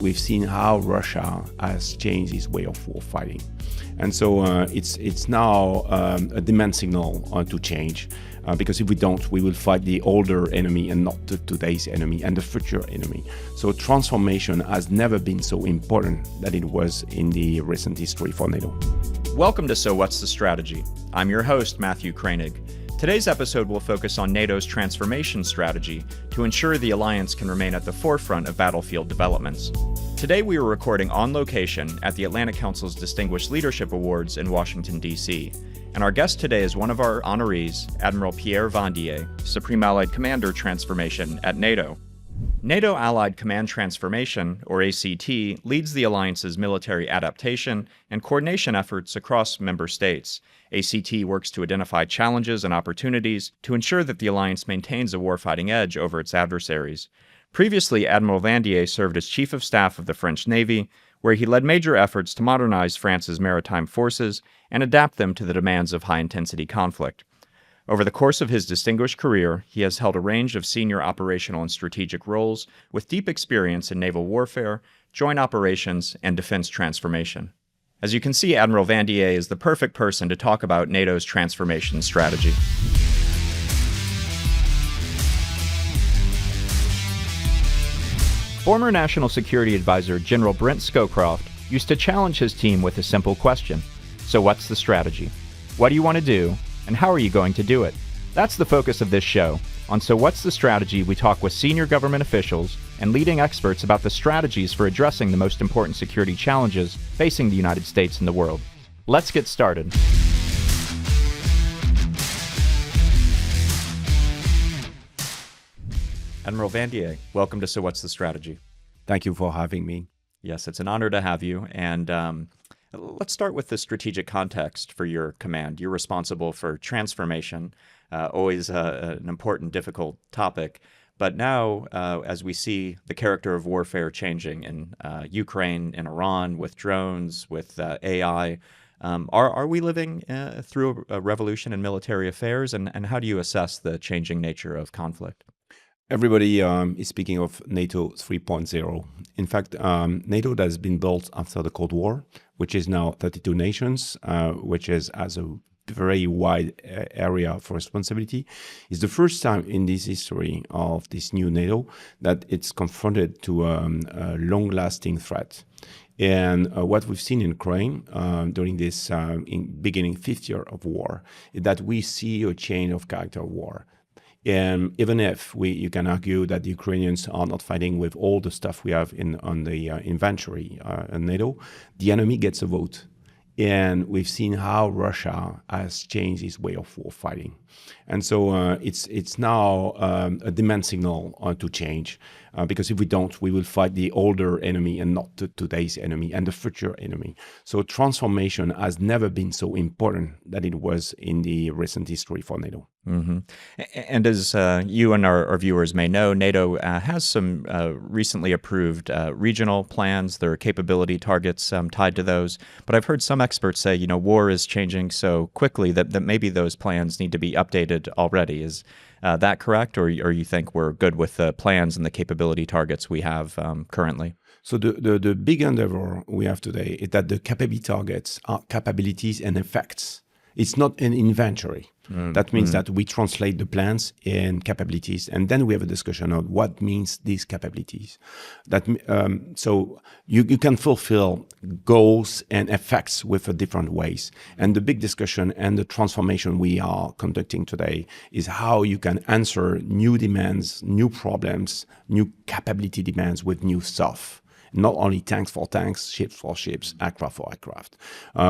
We've seen how Russia has changed its way of warfighting. And so it's now a demand signal to change. Because if we don't, we will fight the older enemy and not today's enemy and the future enemy. So transformation has never been so important than it was in the recent history for NATO. Welcome to So What's the Strategy? I'm your host, Matthew Kroenig. Today's episode will focus on NATO's transformation strategy to ensure the alliance can remain at the forefront of battlefield developments. Today we are recording on location at the Atlantic Council's Distinguished Leadership Awards in Washington, D.C. And our guest today is one of our honorees, Admiral Pierre Vandier, Supreme Allied Commander Transformation at NATO. NATO Allied Command Transformation, or ACT, leads the alliance's military adaptation and coordination efforts across member states. ACT works to identify challenges and opportunities to ensure that the alliance maintains a warfighting edge over its adversaries. Previously, Admiral Vandier served as Chief of Staff of the French Navy, where he led major efforts to modernize France's maritime forces and adapt them to the demands of high-intensity conflict. Over the course of his distinguished career, he has held a range of senior operational and strategic roles with deep experience in naval warfare, joint operations, and defense transformation. As you can see, Admiral Vandier is the perfect person to talk about NATO's transformation strategy. Former National Security Advisor General Brent Scowcroft used to challenge his team with a simple question. So what's the strategy? What do you want to do? And how are you going to do it? That's the focus of this show. On So What's the Strategy, we talk with senior government officials and leading experts about the strategies for addressing the most important security challenges facing the United States and the world. Let's get started. Admiral Vandier, welcome to So What's the Strategy? Thank you for having me. Yes, it's an honor to have you. And let's start with the strategic context for your command. You're responsible for transformation, always an important, difficult topic. But now, as we see the character of warfare changing in Ukraine, in Iran, with drones, with AI, are we living through a revolution in military affairs? And how do you assess the changing nature of conflict? Everybody is speaking of NATO 3.0. In fact, NATO that has been built after the Cold War, which is now 32 nations, which has a very wide area for responsibility, is the first time in this history of this new NATO that it's confronted to a long-lasting threat. And what we've seen in Ukraine during this beginning fifth year of war is that we see a change of character of war. And even if you can argue that the Ukrainians are not fighting with all the stuff we have on the inventory in NATO, the enemy gets a vote. And we've seen how Russia has changed its way of war fighting. And so it's now a demand signal to change. Because if we don't, we will fight the older enemy and not today's enemy and the future enemy. So transformation has never been so important than it was in the recent history for NATO. Mm-hmm. And as you and our viewers may know, NATO has some recently approved regional plans. There are capability targets tied to those. But I've heard some experts say, war is changing so quickly that maybe those plans need to be updated already. Is that correct? Or you think we're good with the plans and the capability targets we have currently? So the big endeavor we have today is that the capability targets are capabilities and effects. It's not an inventory. That means that we translate the plans in capabilities, and then we have a discussion on what means these capabilities. So you can fulfill goals and effects with different ways. And the big discussion and the transformation we are conducting today is how you can answer new demands, new problems, new capability demands with new stuff. Not only tanks for tanks, ships for ships, aircraft for aircraft.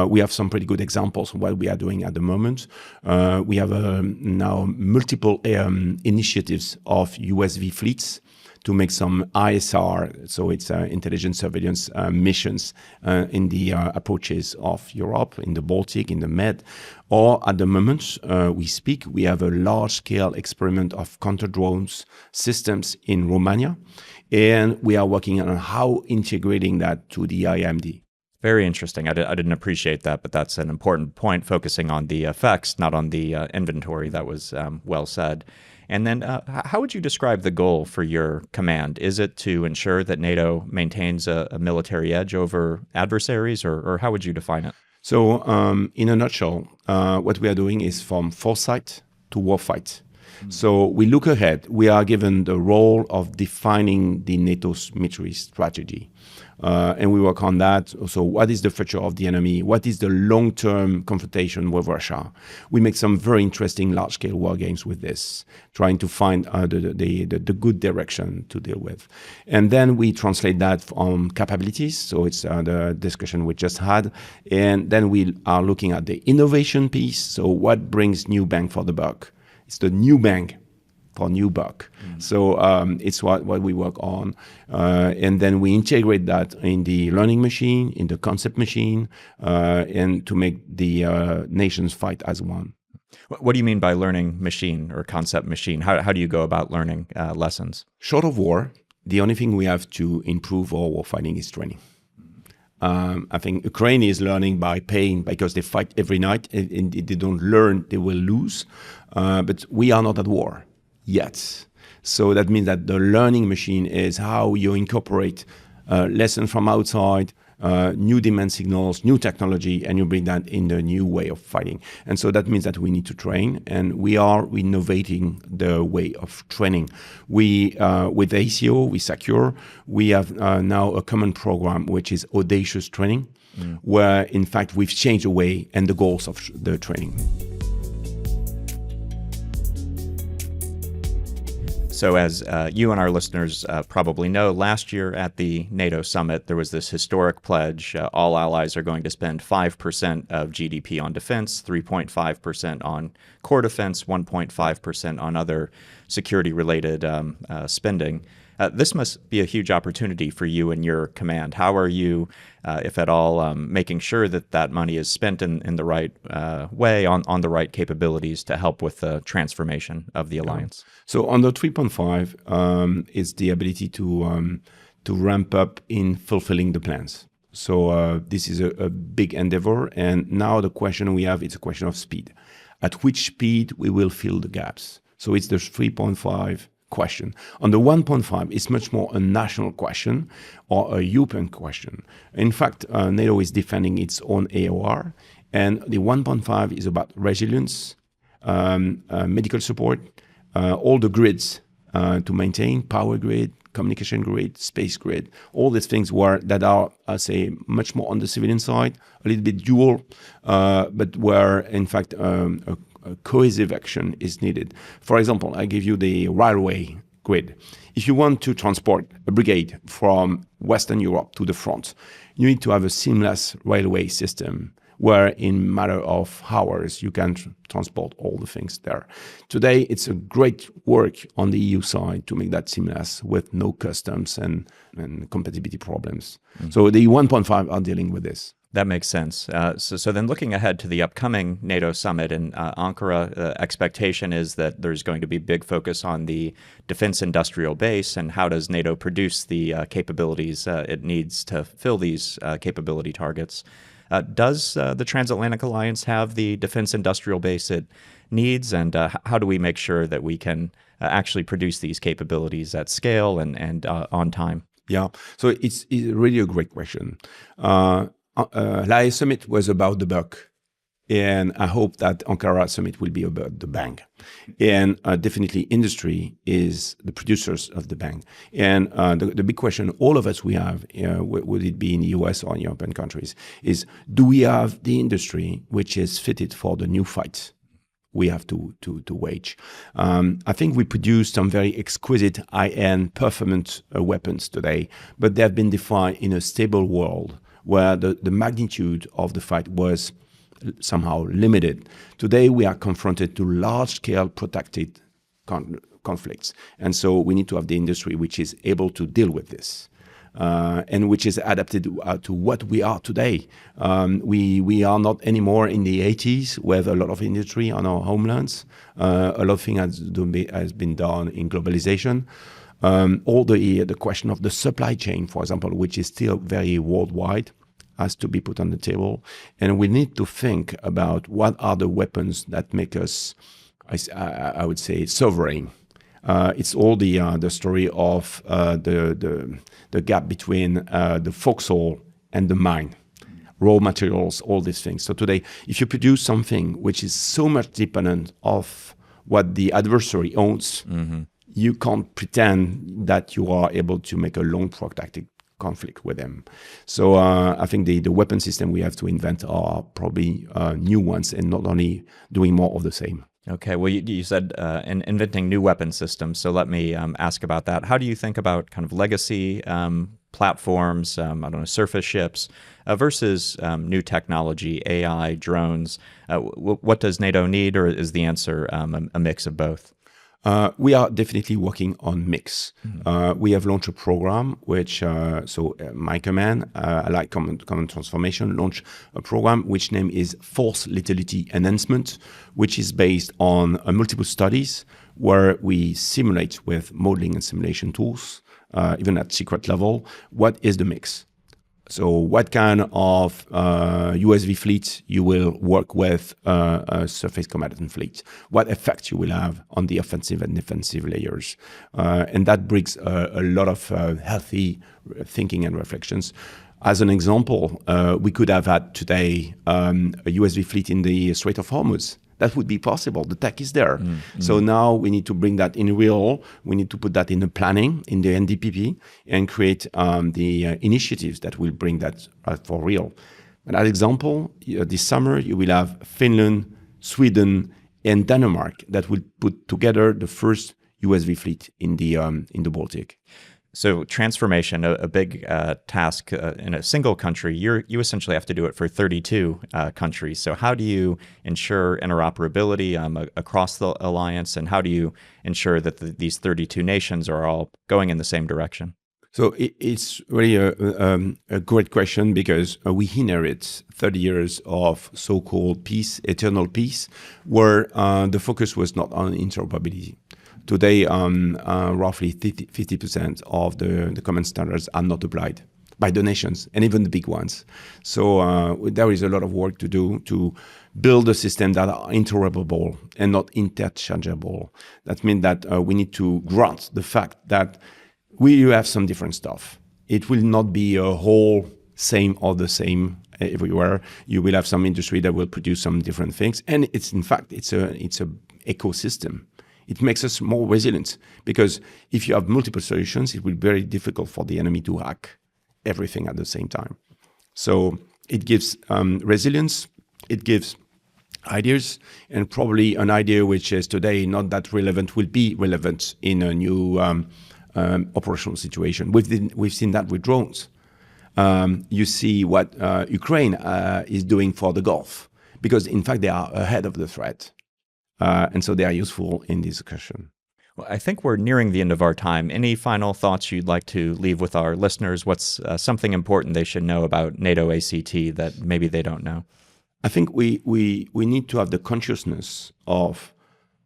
We have some pretty good examples of what we are doing at the moment. We have now multiple initiatives of USV fleets to make some ISR, so it's intelligence surveillance missions in the approaches of Europe, in the Baltic, in the Med. Or at the moment we speak, we have a large-scale experiment of counter-drones systems in Romania. And we are working on how integrating that to the IMD. Very interesting. I didn't appreciate that, but that's an important point, focusing on the effects, not on the inventory. That was well said. And then how would you describe the goal for your command? Is it to ensure that NATO maintains a military edge over adversaries, or how would you define it? So in a nutshell, what we are doing is from foresight to warfight. So we look ahead. We are given the role of defining the NATO's military strategy. And we work on that. So what is the future of the enemy? What is the long-term confrontation with Russia? We make some very interesting large-scale war games with this, trying to find the good direction to deal with. And then we translate that on capabilities. So it's the discussion we just had. And then we are looking at the innovation piece. So what brings new bang for the buck? It's the new bang for new buck. So it's what we work on. And then we integrate that in the learning machine, in the concept machine, and to make the nations fight as one. What do you mean by learning machine or concept machine? How do you go about learning lessons? Short of war, the only thing we have to improve our warfighting is training. I think Ukraine is learning by pain because they fight every night, and if they don't learn, they will lose. But we are not at war yet. So that means that the learning machine is how you incorporate lessons from outside, new demand signals, new technology, and you bring that in the new way of fighting. And so that means that we need to train, and we are innovating the way of training. We, with ACO, we secure, we have now a common program, which is audacious training, where in fact we've changed the way and the goals of the training. So as you and our listeners probably know, last year at the NATO summit, there was this historic pledge. All allies are going to spend 5% of GDP on defense, 3.5% on core defense, 1.5% on other security-related spending. This must be a huge opportunity for you and your command. How are you, if at all, making sure that that money is spent in the right way, on the right capabilities to help with the transformation of the alliance? So on the 3.5 is the ability to ramp up in fulfilling the plans. So this is a big endeavor. And now the question we have, it's a question of speed. At which speed we will fill the gaps? So it's the 3.5 question. On the 1.5, it's much more a national question or a European question. In fact, NATO is defending its own AOR, and the 1.5 is about resilience, medical support, all the grids to maintain, power grid, communication grid, space grid, all these things that are, I say, much more on the civilian side, a little bit dual, but where, in fact, a cohesive action is needed. For example, I give you the railway grid. If you want to transport a brigade from Western Europe to the front, you need to have a seamless railway system where in matter of hours you can transport all the things there. Today, it's a great work on the EU side to make that seamless with no customs and compatibility problems. So the 1.5 are dealing with this. That makes sense. So then looking ahead to the upcoming NATO summit in Ankara, expectation is that there's going to be big focus on the defense industrial base and how does NATO produce the capabilities it needs to fill these capability targets. Does the Transatlantic Alliance have the defense industrial base it needs, and how do we make sure that we can actually produce these capabilities at scale and on time? Yeah, so it's really a great question. L'Haye Summit was about the buck, and I hope that Ankara Summit will be about the bang. And definitely industry is the producers of the bang. And the big question all of us we have, would it be in the US or in European countries, is do we have the industry which is fitted for the new fight we have to wage? I think we produce some very exquisite high-end performance weapons today, but they have been defined in a stable world where the magnitude of the fight was somehow limited. Today, we are confronted to large-scale protected conflicts. And so we need to have the industry which is able to deal with this and which is adapted to what we are today. We are not anymore in the 80s with a lot of industry on our homelands. A lot of things has been done in globalization. All the question of the supply chain, for example, which is still very worldwide, has to be put on the table. And we need to think about what are the weapons that make us, I would say, sovereign It's all the story of the gap between the forecastle and the mine, raw materials, all these things. So today, if you produce something which is so much dependent of what the adversary owns, you can't pretend that you are able to make a long protracted conflict with them. So I think the weapon system we have to invent are probably new ones and not only doing more of the same. Okay, well, you said inventing new weapon systems, so let me ask about that. How do you think about kind of legacy platforms, I don't know, surface ships, versus new technology, AI, drones? What does NATO need, or is the answer a mix of both? We are definitely working on mix. We have launched a program which, my command, Allied Command Transformation, launched a program which name is Force Lethality Enhancement, which is based on multiple studies where we simulate with modeling and simulation tools, even at secret level, what is the mix. So what kind of USV fleet you will work with a surface combatant fleet? What effect you will have on the offensive and defensive layers? And that brings a lot of healthy thinking and reflections. As an example, we could have had today a USV fleet in the Strait of Hormuz. That would be possible. The tech is there. So now we need to bring that in real. We need to put that in the planning, in the NDPP, and create the initiatives that will bring that for real. And as example, this summer you will have Finland, Sweden, and Denmark that will put together the first USV fleet in the Baltic. So transformation, a big task in a single country, you essentially have to do it for 32 countries. So how do you ensure interoperability across the alliance, and how do you ensure that these 32 nations are all going in the same direction? So it's really a great question, because we inherit 30 years of so-called peace, eternal peace, where the focus was not on interoperability. Today, roughly 50% of the common standards are not applied by the nations, and even the big ones. So there is a lot of work to do to build a system that are interoperable and not interchangeable. That means that we need to grant the fact that we have some different stuff. It will not be a whole same or the same everywhere. You will have some industry that will produce some different things, and it's in fact it's a ecosystem. It makes us more resilient, because if you have multiple solutions, it will be very difficult for the enemy to hack everything at the same time. So it gives resilience, it gives ideas, and probably an idea which is today not that relevant will be relevant in a new operational situation. We've seen that with drones. You see what Ukraine is doing for the Gulf, because in fact they are ahead of the threat. And so they are useful in this discussion. Well, I think we're nearing the end of our time. Any final thoughts you'd like to leave with our listeners? What's something important they should know about NATO ACT that maybe they don't know? I think we need to have the consciousness of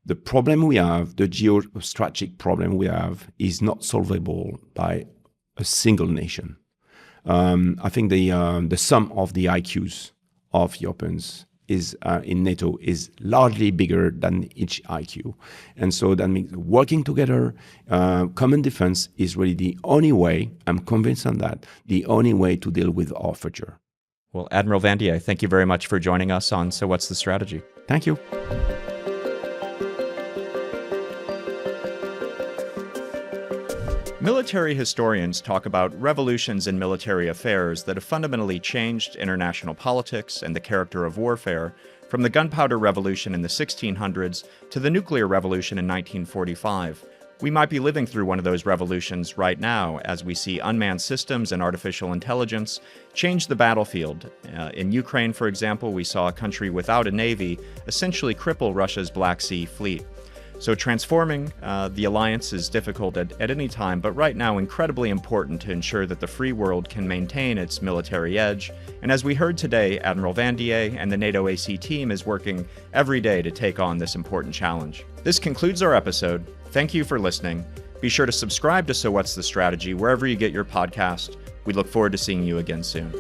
the problem we have, the geostrategic problem we have, is not solvable by a single nation. I think the sum of the IQs of Europeans is in NATO is largely bigger than each IQ. And so that means working together, common defense is really the only way, I'm convinced on that, the only way to deal with our future. Well, Admiral Vandier, thank you very much for joining us on So What's the Strategy? Thank you. Military historians talk about revolutions in military affairs that have fundamentally changed international politics and the character of warfare, from the gunpowder revolution in the 1600s to the nuclear revolution in 1945. We might be living through one of those revolutions right now as we see unmanned systems and artificial intelligence change the battlefield. In Ukraine, for example, we saw a country without a navy essentially cripple Russia's Black Sea fleet. So transforming the alliance is difficult at any time, but right now incredibly important to ensure that the free world can maintain its military edge. And as we heard today, Admiral Vandier and the NATO AC team is working every day to take on this important challenge. This concludes our episode. Thank you for listening. Be sure to subscribe to So What's the Strategy wherever you get your podcast. We look forward to seeing you again soon.